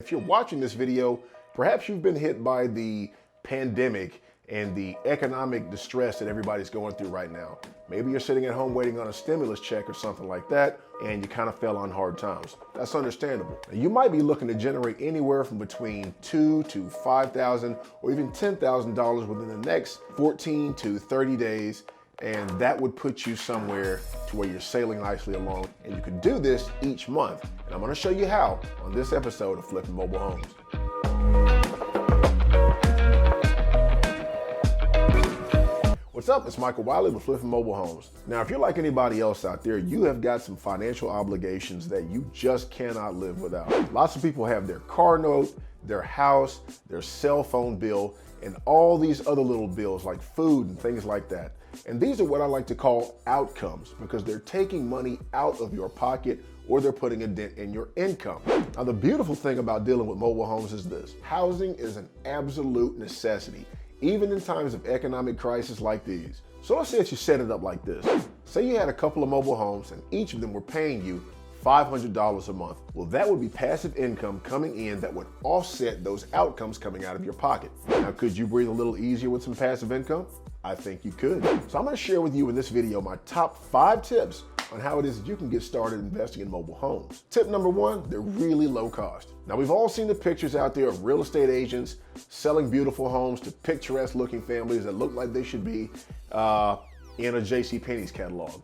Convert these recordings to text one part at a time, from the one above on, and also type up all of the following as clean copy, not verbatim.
If you're watching this video, perhaps you've been hit by the pandemic and the economic distress that everybody's going through right now. Maybe you're sitting at home waiting on a stimulus check or something like that, and you kind of fell on hard times. That's understandable. Now, you might be looking to generate anywhere from between $2,000 to $5,000 or even $10,000 within the next 14 to 30 days. And that would put you somewhere to where you're sailing nicely along. And you can do this each month. And I'm gonna show you how on this episode of Flipping Mobile Homes. What's up? It's Michael Wiley with Flipping Mobile Homes. Now, if you're like anybody else out there, you have got some financial obligations that you just cannot live without. Lots of people have their car note, their house, their cell phone bill, and all these other little bills like food and things like that. And these are what I like to call outcomes because they're taking money out of your pocket or they're putting a dent in your income. Now, the beautiful thing about dealing with mobile homes is this: housing is an absolute necessity, even in times of economic crisis like these. So let's say that you set it up like this. Say you had a couple of mobile homes and each of them were paying you $500 a month. Well, that would be passive income coming in that would offset those outcomes coming out of your pocket. Now, could you breathe a little easier with some passive income? I think you could. So I'm gonna share with you in this video my top 5 tips on how it is that you can get started investing in mobile homes. Tip number 1, they're really low cost. Now, we've all seen the pictures out there of real estate agents selling beautiful homes to picturesque looking families that look like they should be in a JCPenney's catalog.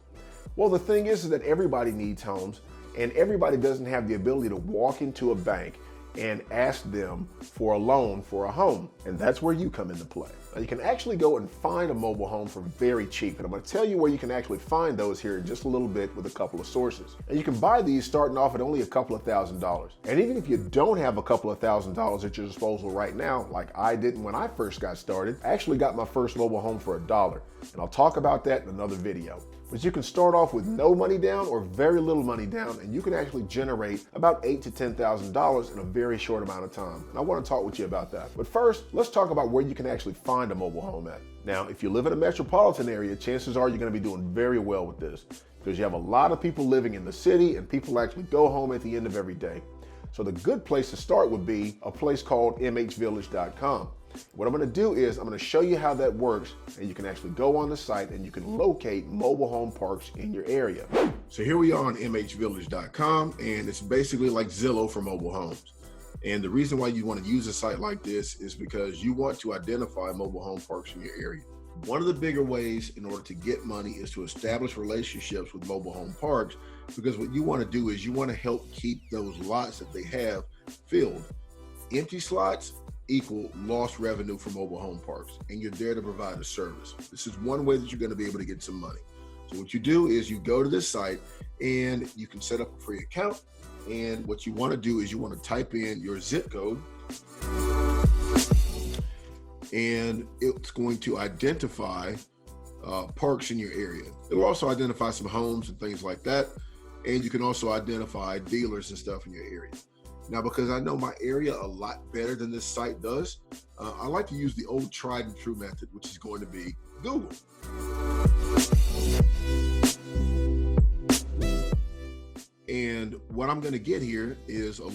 Well, the thing is that everybody needs homes and everybody doesn't have the ability to walk into a bank and ask them for a loan for a home. And that's where you come into play. Now, you can actually go and find a mobile home for very cheap. And I'm gonna tell you where you can actually find those here in just a little bit with a couple of sources. And you can buy these starting off at only a couple of $1,000s. And even if you don't have a couple of $1,000s at your disposal right now, like I didn't when I first got started, I actually got my first mobile home for $1. And I'll talk about that in another video. But you can start off with no money down or very little money down, and you can actually generate about $8,000 to $10,000 in a very short amount of time. And I want to talk with you about that. But first, let's talk about where you can actually find a mobile home at. Now, if you live in a metropolitan area, chances are you're going to be doing very well with this because you have a lot of people living in the city and people actually go home at the end of every day. So the good place to start would be a place called mhvillage.com. What I'm gonna do is I'm gonna show you how that works, and you can actually go on the site and you can locate mobile home parks in your area. So here we are on mhvillage.com, and it's basically like Zillow for mobile homes. And the reason why you want to use a site like this is because you want to identify mobile home parks in your area. One of the bigger ways in order to get money is to establish relationships with mobile home parks, because what you want to do is you want to help keep those lots that they have filled. Empty slots equal lost revenue for mobile home parks, and you're there to provide a service. This is one way that you're going to be able to get some money. So what you do is you go to this site and you can set up a free account, and what you want to do is you want to type in your zip code, and it's going to identify parks in your area. It will also identify some homes and things like that, and you can also identify dealers and stuff in your area. Now, because I know my area a lot better than this site does, I like to use the old tried and true method, which is going to be Google. And what I'm going to get here is a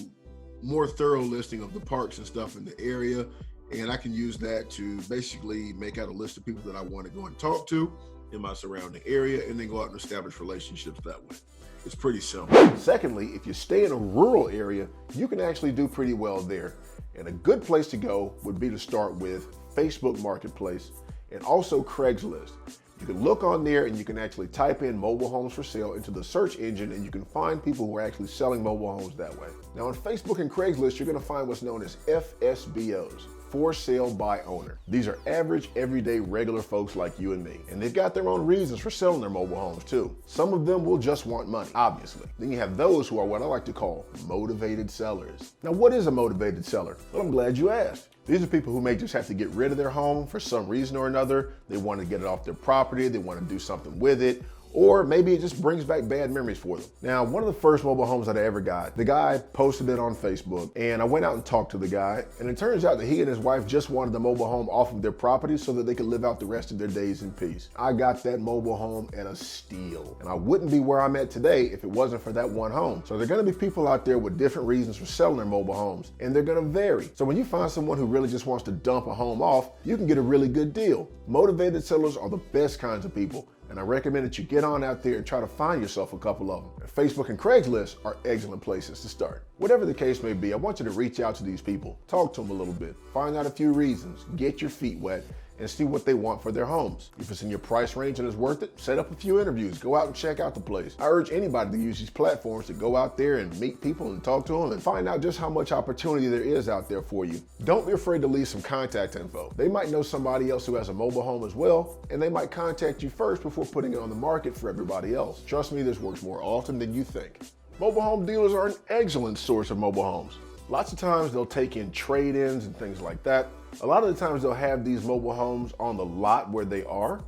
more thorough listing of the parks and stuff in the area. And I can use that to basically make out a list of people that I want to go and talk to in my surrounding area, and then go out and establish relationships that way. It's pretty simple. Secondly, if you stay in a rural area, you can actually do pretty well there. And a good place to go would be to start with Facebook Marketplace and also Craigslist. You can look on there and you can actually type in mobile homes for sale into the search engine, and you can find people who are actually selling mobile homes that way. Now, on Facebook and Craigslist, you're going to find what's known as FSBOs. For sale by owner. These are average, everyday, regular folks like you and me. And they've got their own reasons for selling their mobile homes too. Some of them will just want money, obviously. Then you have those who are what I like to call motivated sellers. Now, what is a motivated seller? Well, I'm glad you asked. These are people who may just have to get rid of their home for some reason or another. They want to get it off their property, they want to do something with it, or maybe it just brings back bad memories for them. Now, one of the first mobile homes that I ever got, the guy posted it on Facebook, and I went out and talked to the guy, and it turns out that he and his wife just wanted the mobile home off of their property so that they could live out the rest of their days in peace. I got that mobile home at a steal, and I wouldn't be where I'm at today if it wasn't for that one home. So there are gonna be people out there with different reasons for selling their mobile homes, and they're gonna vary. So when you find someone who really just wants to dump a home off, you can get a really good deal. Motivated sellers are the best kinds of people, and I recommend that you get on out there and try to find yourself a couple of them. And Facebook and Craigslist are excellent places to start. Whatever the case may be, I want you to reach out to these people, talk to them a little bit, find out a few reasons, get your feet wet, and see what they want for their homes. If it's in your price range and it's worth it, set up a few interviews, go out and check out the place. I urge anybody to use these platforms to go out there and meet people and talk to them and find out just how much opportunity there is out there for you. Don't be afraid to leave some contact info. They might know somebody else who has a mobile home as well, and they might contact you first before putting it on the market for everybody else. Trust me, this works more often than you think. Mobile home dealers are an excellent source of mobile homes. Lots of times they'll take in trade-ins and things like that. A lot of the times they'll have these mobile homes on the lot where they are,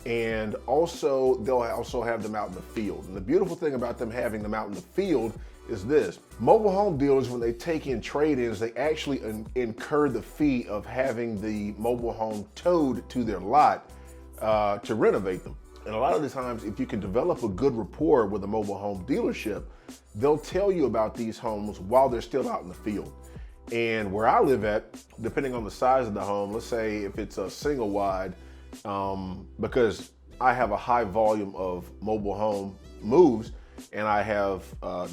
and also they'll also have them out in the field. And the beautiful thing about them having them out in the field is this. Mobile home dealers, when they take in trade-ins, they actually incur the fee of having the mobile home towed to their lot to renovate them. And a lot of the times, if you can develop a good rapport with a mobile home dealership, they'll tell you about these homes while they're still out in the field. And where I live at, depending on the size of the home, let's say if it's a single wide, because I have a high volume of mobile home moves, and I have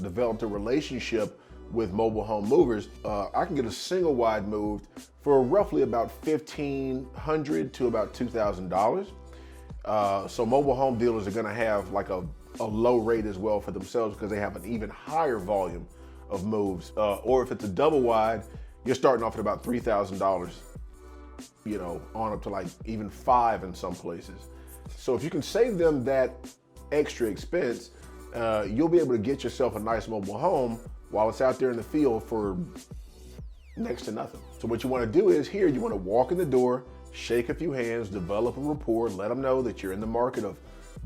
developed a relationship with mobile home movers, I can get a single wide moved for roughly about $1,500 to about $2,000. So mobile home dealers are gonna have like a low rate as well for themselves because they have an even higher volume of moves. Or if it's a double wide, you're starting off at about $3,000, you know, on up to like even $5,000 in some places. So if you can save them that extra expense, you'll be able to get yourself a nice mobile home while it's out there in the field for next to nothing. So what you wanna do is here, you wanna walk in the door, shake a few hands, develop a rapport, let them know that you're in the market of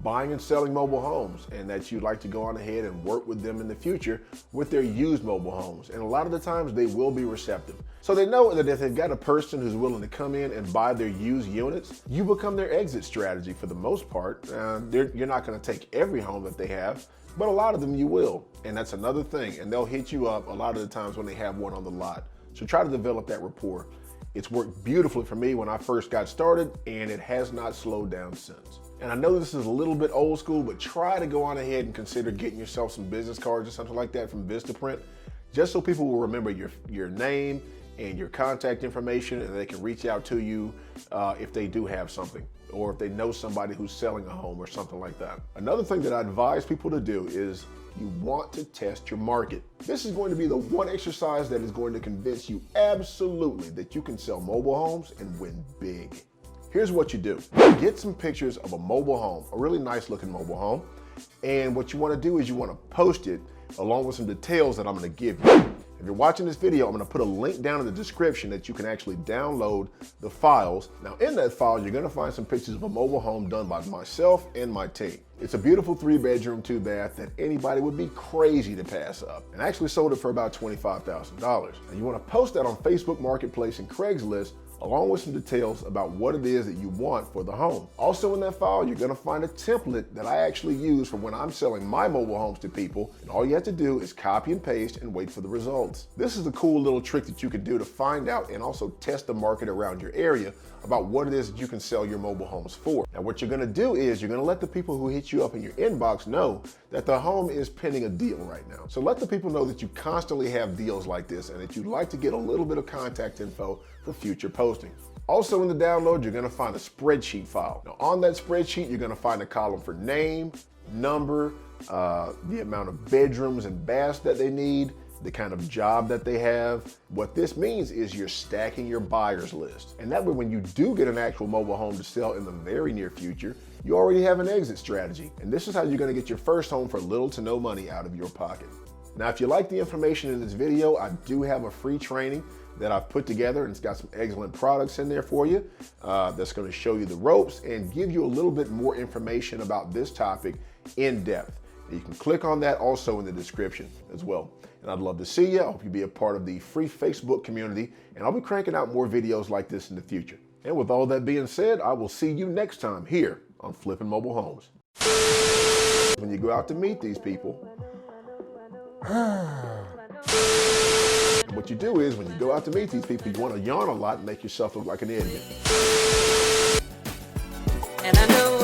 buying and selling mobile homes and that you'd like to go on ahead and work with them in the future with their used mobile homes. And a lot of the times they will be receptive. So they know that if they've got a person who's willing to come in and buy their used units, you become their exit strategy for the most part. You're not gonna take every home that they have, but a lot of them you will. And that's another thing. And they'll hit you up a lot of the times when they have one on the lot. So try to develop that rapport. It's worked beautifully for me when I first got started, and it has not slowed down since. And I know this is a little bit old school, but try to go on ahead and consider getting yourself some business cards or something like that from Vistaprint, just so people will remember your name and your contact information, and they can reach out to you if they do have something, or if they know somebody who's selling a home or something like that. Another thing that I advise people to do is you want to test your market. This is going to be the one exercise that is going to convince you absolutely that you can sell mobile homes and win big. Here's what you do. Get some pictures of a mobile home, a really nice looking mobile home. And what you want to do is you want to post it along with some details that I'm going to give you. If you're watching this video, I'm going to put a link down in the description that you can actually download the files. Now in that file, you're going to find some pictures of a mobile home done by myself and my team. It's a beautiful 3-bedroom, 2-bath that anybody would be crazy to pass up, and I actually sold it for about $25,000. And you want to post that on Facebook Marketplace and Craigslist along with some details about what it is that you want for the home. Also in that file, you're gonna find a template that I actually use for when I'm selling my mobile homes to people, and all you have to do is copy and paste and wait for the results. This is a cool little trick that you can do to find out and also test the market around your area about what it is that you can sell your mobile homes for. Now what you're gonna do is you're gonna let the people who hit you up in your inbox know that the home is pending a deal right now. So let the people know that you constantly have deals like this and that you'd like to get a little bit of contact info for future postings. Also in the download, you're gonna find a spreadsheet file. Now on that spreadsheet, you're gonna find a column for name, number, the amount of bedrooms and baths that they need, the kind of job that they have. What this means is you're stacking your buyers list. And that way, when you do get an actual mobile home to sell in the very near future, you already have an exit strategy. And this is how you're gonna get your first home for little to no money out of your pocket. Now, if you like the information in this video, I do have a free training that I've put together, and it's got some excellent products in there for you that's going to show you the ropes and give you a little bit more information about this topic in depth. You can click on that also in the description as well. And I'd love to see you. I hope you be a part of the free Facebook community, and I'll be cranking out more videos like this in the future. And with all that being said, I will see you next time here on Flipping Mobile Homes. When you go out to meet these people, what you do is when you go out to meet these people, you want to yawn a lot and make yourself look like an idiot. And I know